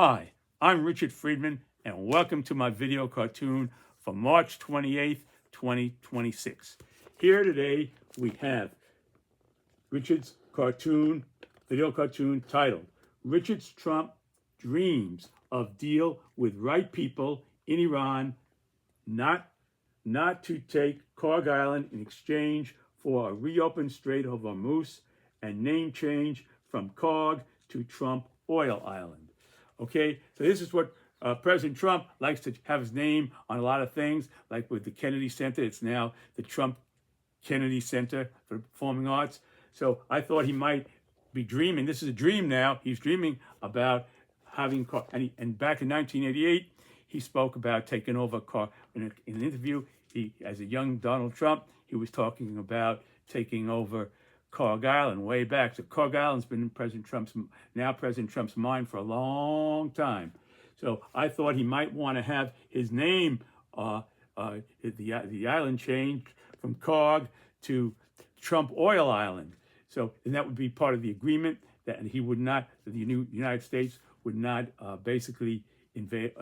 Hi, I'm Richard Friedman, and welcome to my video cartoon for March 28th, 2026. Here today we have Richard's video cartoon titled Richard's Trump Dreams of Deal with Right People in Iran not to take Kharg Island in exchange for a reopened Strait of Hormuz and name change from Kharg to Trump Oil Island. Okay, so this is what President Trump likes to have his name on a lot of things, like with the Kennedy Center. It's now the Trump Kennedy Center for the Performing Arts. So I thought he might be dreaming. This is a dream now. He's dreaming about having, and back in 1988, he spoke about taking over in an interview. As a young Donald Trump, he was talking about taking over Kharg Island way back. So Kharg Island's been in President Trump's mind for a long time. So I thought he might want to have his name, the island changed from Kharg to Trump Oil Island. So, and that would be part of the agreement that he would not, the United States would not basically invade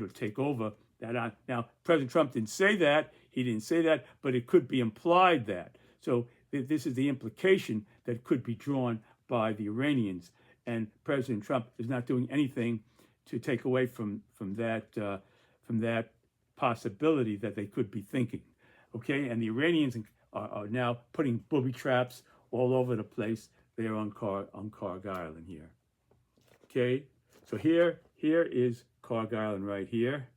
or take over that. Now, President Trump didn't say that. He didn't say that, but it could be implied that. So this is the implication that could be drawn by the Iranians, and President Trump is not doing anything to take away from that possibility that they could be thinking. Okay, and the Iranians are now putting booby traps all over the place there on Kharg Island here. Okay, so here is Kharg Island right here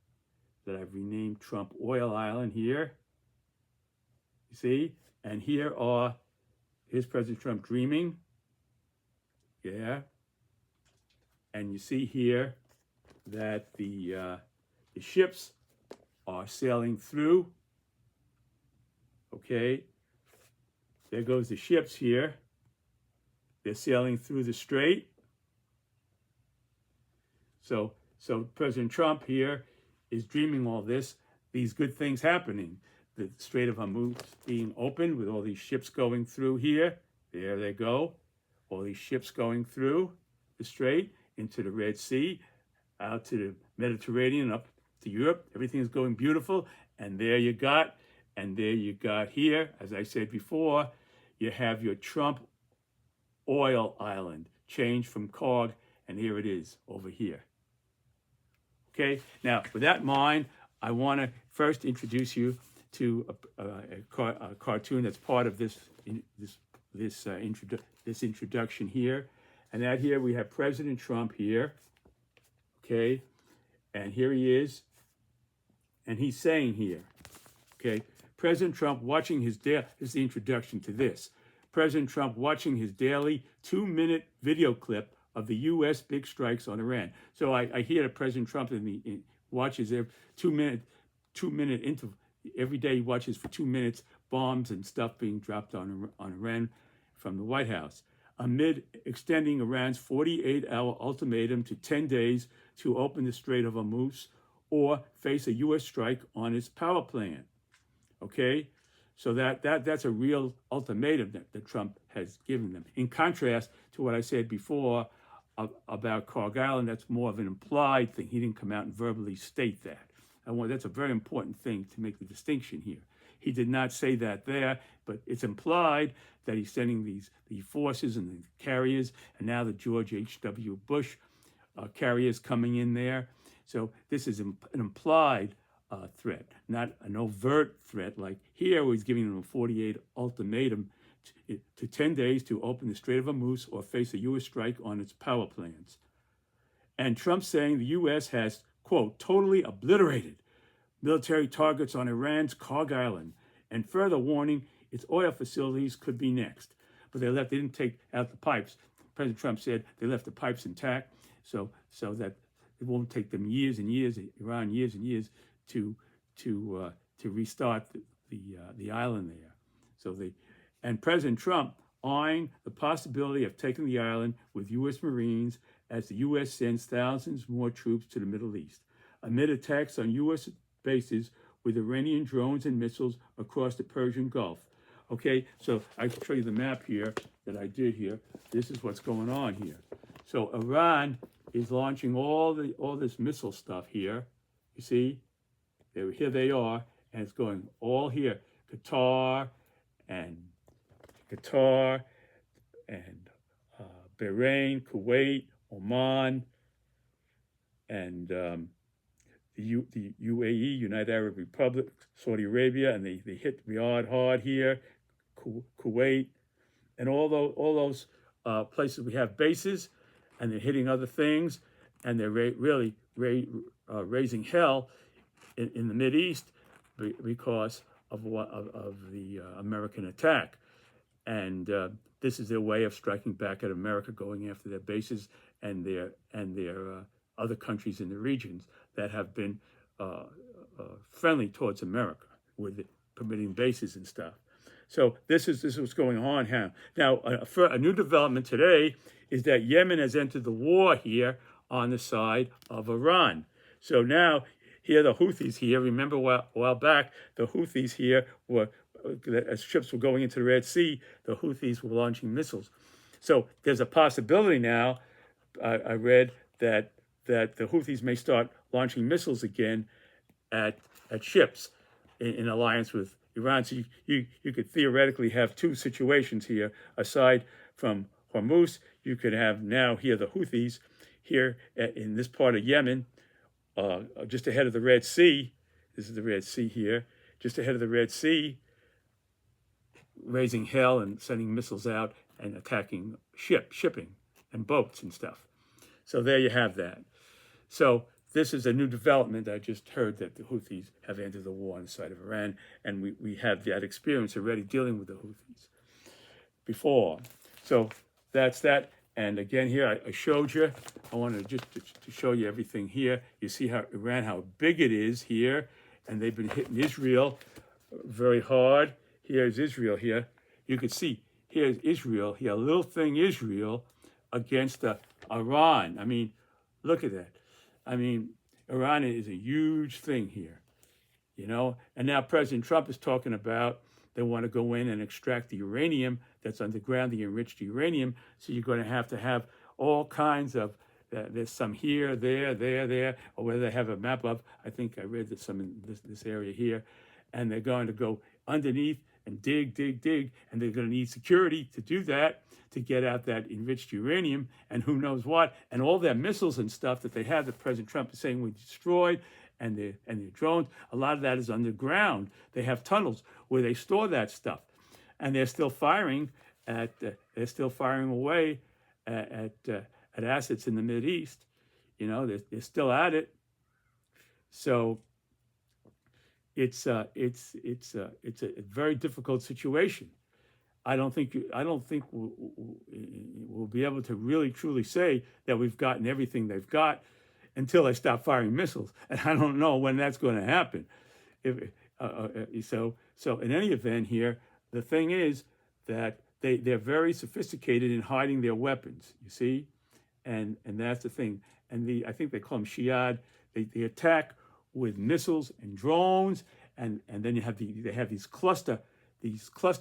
that I've renamed Trump Oil Island here. You see? And here's President Trump dreaming. Yeah. And you see here that the ships are sailing through. Okay. There goes the ships here. They're sailing through the strait. So President Trump here is dreaming all this, these good things happening. The Strait of Hormuz being opened with all these ships going through here. There they go. All these ships going through the strait into the Red Sea, out to the Mediterranean, up to Europe. Everything is going beautiful. And there you got here, as I said before, you have your Trump Oil Island changed from Kharg, and here it is over here. Okay, now with that in mind, I want to first introduce you to a cartoon that's part of this introduction here, and that here we have President Trump here, okay, and here he is, and he's saying here, okay, President Trump watching his daily. This is the introduction to this. President Trump watching his daily 2-minute video clip of the U.S. big strikes on Iran. So I hear that President Trump watches every 2-minute interval. Every day he watches for 2 minutes bombs and stuff being dropped on Iran from the White House, amid extending Iran's 48-hour ultimatum to 10 days to open the Strait of Hormuz or face a U.S. strike on its power plant. Okay, so that's a real ultimatum that Trump has given them. In contrast to what I said before about Kharg Island, that's more of an implied thing. He didn't come out and verbally state that. That's a very important thing to make the distinction here. He did not say that there, but it's implied that he's sending the forces and the carriers, and now the George H.W. Bush carriers coming in there. So this is an implied threat, not an overt threat like here where he's giving them a 48 ultimatum to 10 days to open the Strait of Hormuz or face a U.S. strike on its power plants. And Trump saying the U.S. has, quote, totally obliterated military targets on Iran's Kharg Island, and further warning its oil facilities could be next. But they didn't take out the pipes. President Trump said they left the pipes intact so that it won't take them years and years, Iran years and years to restart the island there. And President Trump eyeing the possibility of taking the island with U.S. Marines as the U.S. sends thousands more troops to the Middle East, amid attacks on U.S. bases with Iranian drones and missiles across the Persian Gulf. Okay, so I can show you the map here that I did here. This is what's going on here. So Iran is launching all this missile stuff here. You see, here they are, and it's going all here. Qatar and Bahrain, Kuwait, Oman, and the UAE, United Arab Republic, Saudi Arabia, and they hit Riyadh hard here, Kuwait, and all those places we have bases, and they're hitting other things, and they're really raising hell in the Mideast because of the American attack, and this is their way of striking back at America, going after their bases and their other countries in the regions that have been friendly towards America, with it permitting bases and stuff. So this is what's going on here. Now, a new development today is that Yemen has entered the war here on the side of Iran. So now, here the Houthis here, remember a while back, the Houthis here were, as ships were going into the Red Sea, the Houthis were launching missiles. So there's a possibility now, I read, that the Houthis may start launching missiles again at ships in alliance with Iran. So you could theoretically have two situations here. Aside from Hormuz, you could have now here the Houthis here in this part of Yemen, just ahead of the Red Sea. This is the Red Sea here, just ahead of the Red Sea, raising hell and sending missiles out and attacking shipping and boats and stuff. So there you have that. So this is a new development. I just heard that the Houthis have entered the war on the side of Iran, and we have that experience already dealing with the Houthis before. So that's that. And again, here I showed you. I wanted just to show you everything here. You see how Iran, how big it is here, and they've been hitting Israel very hard. Here's Israel here. You can see here's Israel here, little thing Israel against Iran. I mean, look at that. I mean, Iran is a huge thing here, you know. And now President Trump is talking about they want to go in and extract the uranium that's underground, the enriched uranium. So you're going to have all kinds of, there's some here, there, or whether they have a map of, I think I read that some in this area here, and they're going to go underneath and dig, and they're going to need security to do that, to get out that enriched uranium and who knows what, and all their missiles and stuff that they have that President Trump is saying we destroyed, and their drones. A lot of that is underground. They have tunnels where they store that stuff, and they're still firing away at assets in the Mideast. You know, they're still at it. So it's a very difficult situation. I don't think we'll be able to really truly say that we've gotten everything they've got until they stop firing missiles, and I don't know when that's going to happen. So in any event, here the thing is that they're very sophisticated in hiding their weapons. You see, and that's the thing. And I think they call them Shiad. They attack with missiles and drones, and then they have these cluster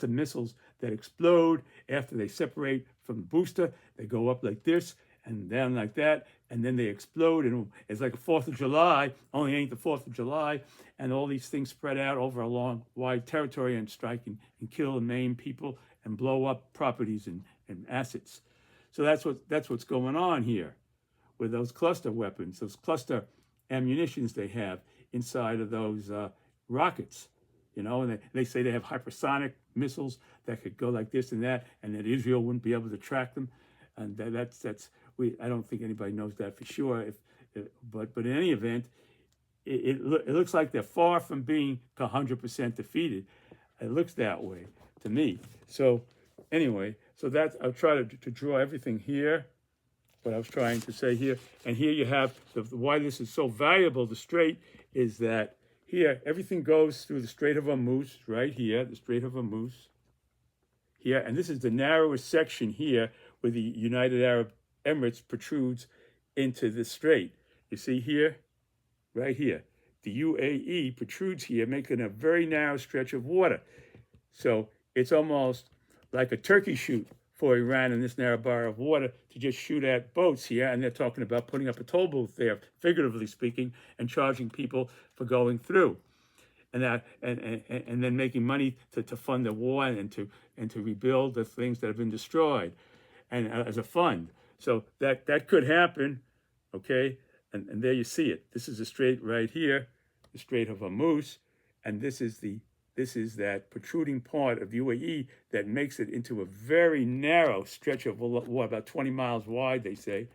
missiles that explode after they separate from the booster. They go up like this and down like that, and then they explode, and it's like a 4th of July, only ain't the 4th of July, and all these things spread out over a long, wide territory and strike and kill and maim people and blow up properties and assets. So that's what's going on here with those cluster weapons, those cluster ammunitions they have inside of those rockets. You know, and they say they have hypersonic missiles that could go like this and that, and that Israel wouldn't be able to track them. And I don't think anybody knows that for sure. But in any event, it looks like they're far from being 100% defeated. It looks that way to me. So anyway, I'll try to draw everything here. What I was trying to say here, and here you have why this is so valuable. The Strait is that. Here, everything goes through the Strait of Hormuz, right here, the Strait of Hormuz. Here, and this is the narrowest section here where the United Arab Emirates protrudes into the strait. You see here, right here, the UAE protrudes here, making a very narrow stretch of water. So it's almost like a turkey shoot for Iran in this narrow bar of water to just shoot at boats here, and they're talking about putting up a toll booth there, figuratively speaking, and charging people for going through, and then making money to fund the war and to rebuild the things that have been destroyed, and as a fund. So that could happen, okay? And there you see it. This is the strait right here, the Strait of Hormuz, and this is that protruding part of UAE that makes it into a very narrow stretch of water, about 20 miles wide, they say,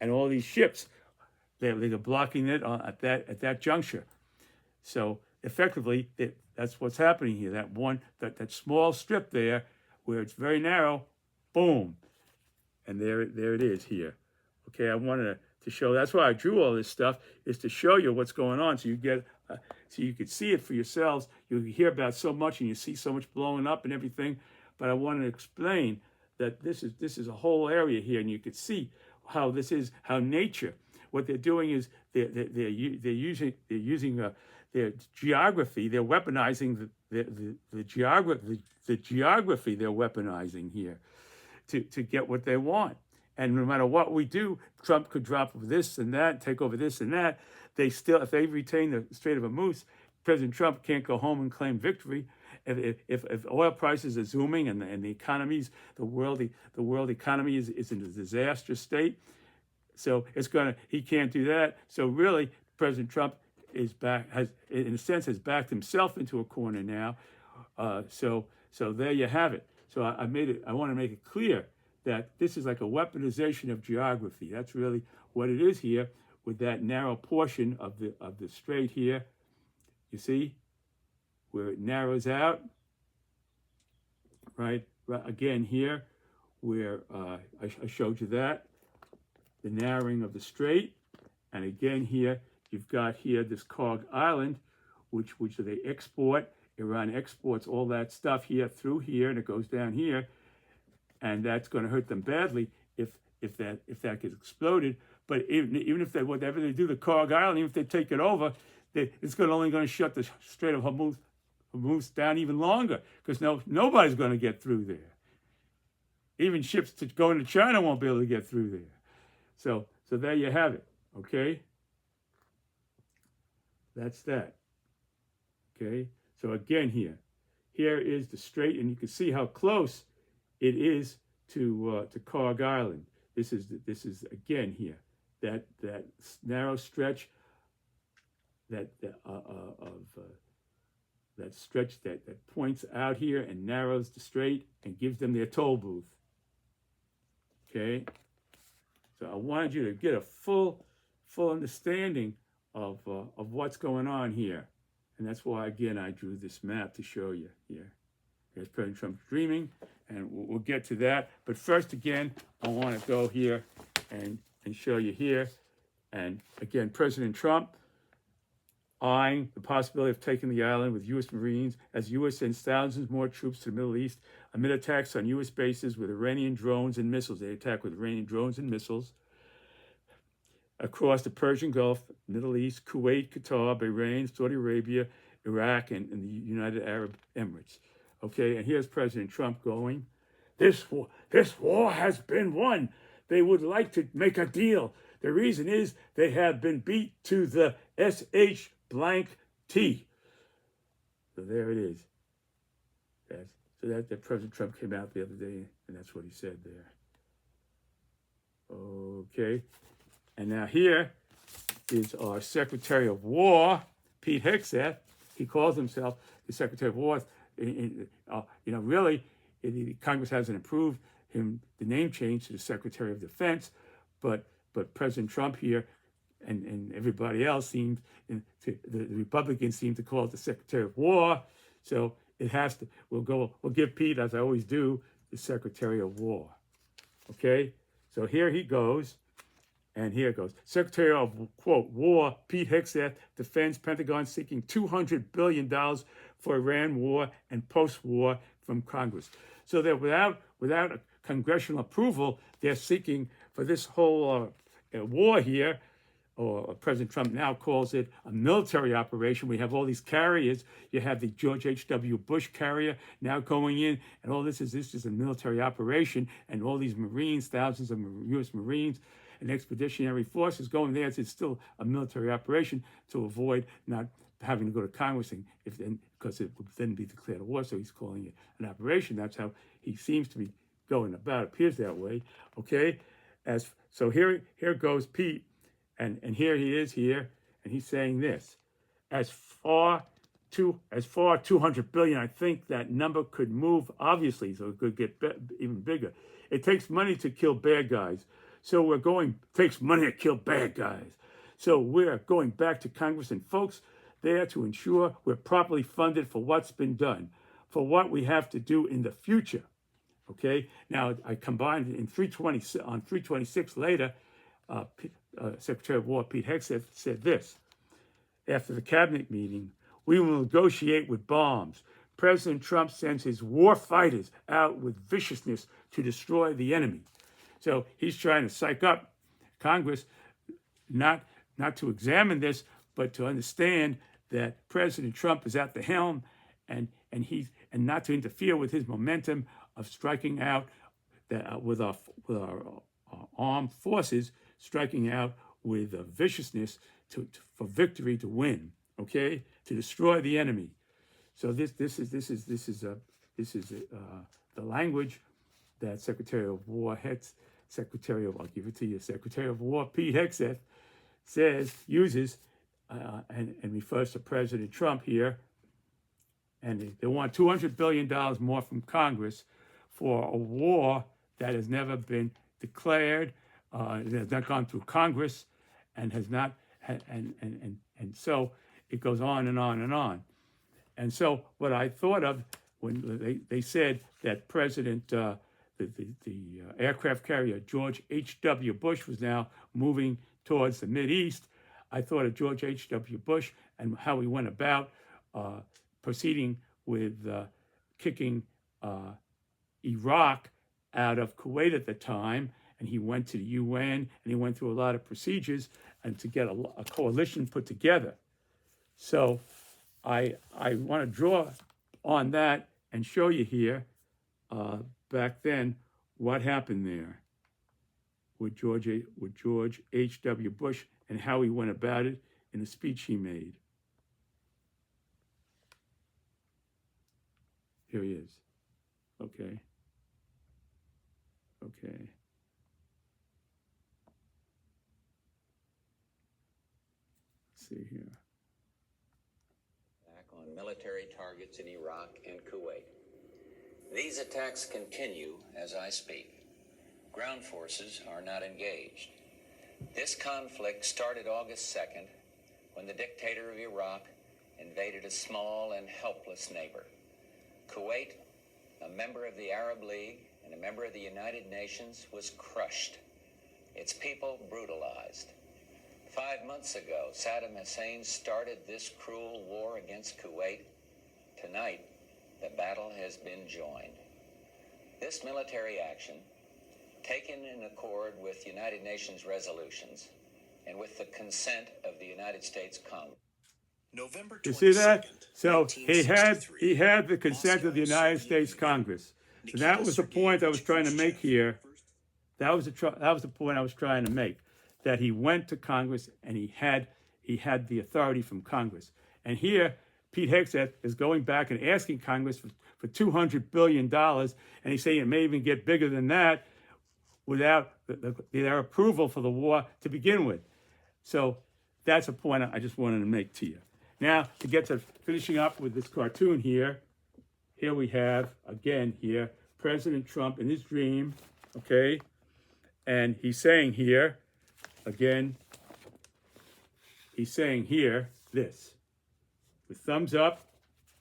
and all these ships, they're blocking it at that juncture. So effectively, that's what's happening here. That small strip there, where it's very narrow, boom, and there it is here. Okay, I wanted to show. That's why I drew all this stuff, is to show you what's going on, so you get. So you could see it for yourselves. You hear about so much and you see so much blowing up and everything, but I want to explain that this is a whole area here, and you could see how how nature. What they're doing is they're using their geography. They're weaponizing the geography. They're weaponizing here to get what they want. And no matter what we do, Trump could drop this and that, take over this and that. If they retain the Strait of Hormuz, President Trump can't go home and claim victory. If oil prices are zooming and the world economy is in a disaster state, so he can't do that. So really, President Trump has backed himself into a corner now. So there you have it. So I want to make it clear that this is like a weaponization of geography. That's really what it is here, with that narrow portion of the strait here. You see where it narrows out, right again here, where I showed you that the narrowing of the strait, and again here you've got here this Kharg Island, which they export. Iran exports all that stuff here through here, and it goes down here. And that's going to hurt them badly if that gets exploded. But even if whatever they do to Kharg Island, even if they take it over, it's only going to shut the Strait of Hormuz down even longer, because nobody's going to get through there. Even ships going to China won't be able to get through there. So there you have it. Okay, that's that. Okay, so again here is the strait, and you can see how close it is to Kharg Island. This is again here that narrow stretch that stretch that points out here and narrows the strait and gives them their toll booth. Okay, so I wanted you to get a full understanding of what's going on here, and that's why again I drew this map to show you here. There's President Trump's dreaming, and we'll get to that. But first, again, I want to go here and show you here. And again, President Trump eyeing the possibility of taking the island with U.S. Marines as U.S. sends thousands more troops to the Middle East amid attacks on U.S. bases with Iranian drones and missiles. They attack with Iranian drones and missiles across the Persian Gulf, Middle East, Kuwait, Qatar, Bahrain, Saudi Arabia, Iraq, and the United Arab Emirates. Okay, and here's President Trump going, this war has been won. They would like to make a deal. The reason is they have been beat to the SH blank T. So there it is. So that President Trump came out the other day, and that's what he said there. Okay, and now here is our Secretary of War, Pete Hegseth. He calls himself the Secretary of War. Really, Congress hasn't approved the name change to the Secretary of Defense, but President Trump here and everybody else the Republicans seem to call it the Secretary of War. So it has to. We'll give Pete, as I always do, the Secretary of War. Okay, so here he goes. And here it goes. Secretary of, quote, War, Pete Hegseth, defends Pentagon seeking $200 billion for Iran war and post-war from Congress. So that without a congressional approval, they're seeking for this whole war here, or President Trump now calls it a military operation. We have all these carriers. You have the George H.W. Bush carrier now going in, and all this is a military operation, and all these Marines, thousands of U.S. Marines and expeditionary forces going there. It's still a military operation to avoid not having to go to Congress, and because it would then be declared a war. So he's calling it an operation. That's how he seems to be going about. It appears that way. Okay, so here goes Pete. And here he is here, and he's saying this: as far 200 billion, I think that number could move, obviously, so it could get even bigger. It takes money to kill bad guys, so takes money to kill bad guys. So we're going back to Congress and folks there to ensure we're properly funded for what's been done, for what we have to do in the future. Okay. Now I combined in 326 later. Secretary of War Pete Hegseth said this: after the cabinet meeting, we will negotiate with bombs. President Trump sends his war fighters out with viciousness to destroy the enemy. So he's trying to psych up Congress, not to examine this, but to understand that President Trump is at the helm, and not to interfere with his momentum of striking out with our armed forces, striking out with viciousness for victory, to win, okay, to destroy the enemy. So this is the language that Secretary of War Secretary of War Pete Hegseth uses and refers to President Trump here, and they want $200 billion more from Congress for a war that has never been declared. It has not gone through Congress, and has not, and so it goes on and on and on. And so what I thought of when they said that the aircraft carrier George H.W. Bush was now moving towards the Mideast, I thought of George H.W. Bush and how he went about proceeding with kicking Iraq out of Kuwait at the time. And he went to the UN, and he went through a lot of procedures and to get a coalition put together. So I want to draw on that and show you here back then what happened there with George H.W. Bush and how he went about it in the speech he made. Here he is. Okay. See here. Attack on military targets in Iraq and Kuwait. These attacks continue as I speak. Ground forces are not engaged. This conflict started August 2nd when the dictator of Iraq invaded a small and helpless neighbor. Kuwait, a member of the Arab League and a member of the United Nations, was crushed. Its people brutalized. 5 months ago, Saddam Hussein started this cruel war against Kuwait. Tonight, the battle has been joined. This military action, taken in accord with United Nations resolutions and with the consent of the United States Congress. November 22nd, you see that? So he had the consent Moscow, of the United Soviet States Union. Congress. So that was the point I was trying to make here. That was the point I was trying to make. That he went to Congress and he had the authority from Congress. And here, Pete Hegseth is going back and asking Congress for $200 billion, and he's saying it may even get bigger than that without their approval for the war to begin with. So that's a point I just wanted to make to you. Now, to get to finishing up with this cartoon here we have, again here, President Trump in his dream, okay? And he's saying here, again, he's saying here this. With thumbs up,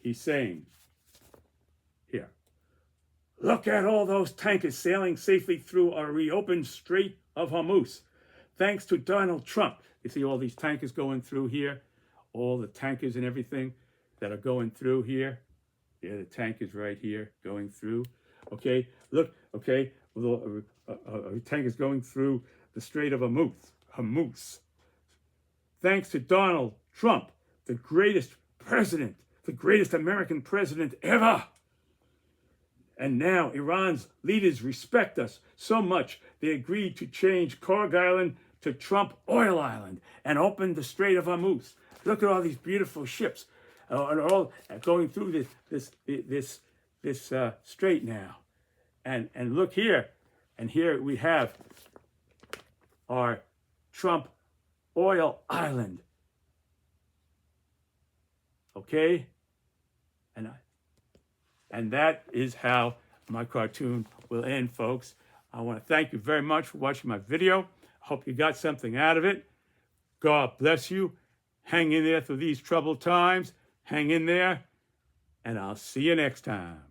he's saying here, look at all those tankers sailing safely through a reopened Strait of Hormuz. Thanks to Donald Trump. You see all these tankers going through here, all the tankers and everything that are going through here. Yeah, the tankers right here going through. Okay, look, okay, tankers going through the Strait of Hormuz. thanks to Donald Trump, the greatest president, the greatest American president ever. And now Iran's leaders respect us so much they agreed to change Kharg Island to Trump Oil Island and open the Strait of Hormuz. Look at all these beautiful ships, all going through this strait now. And look here, and here we have our Trump Oil Island. Okay? And that is how my cartoon will end, folks. I want to thank you very much for watching my video. Hope you got something out of it. God bless you. Hang in there through these troubled times. Hang in there. And I'll see you next time.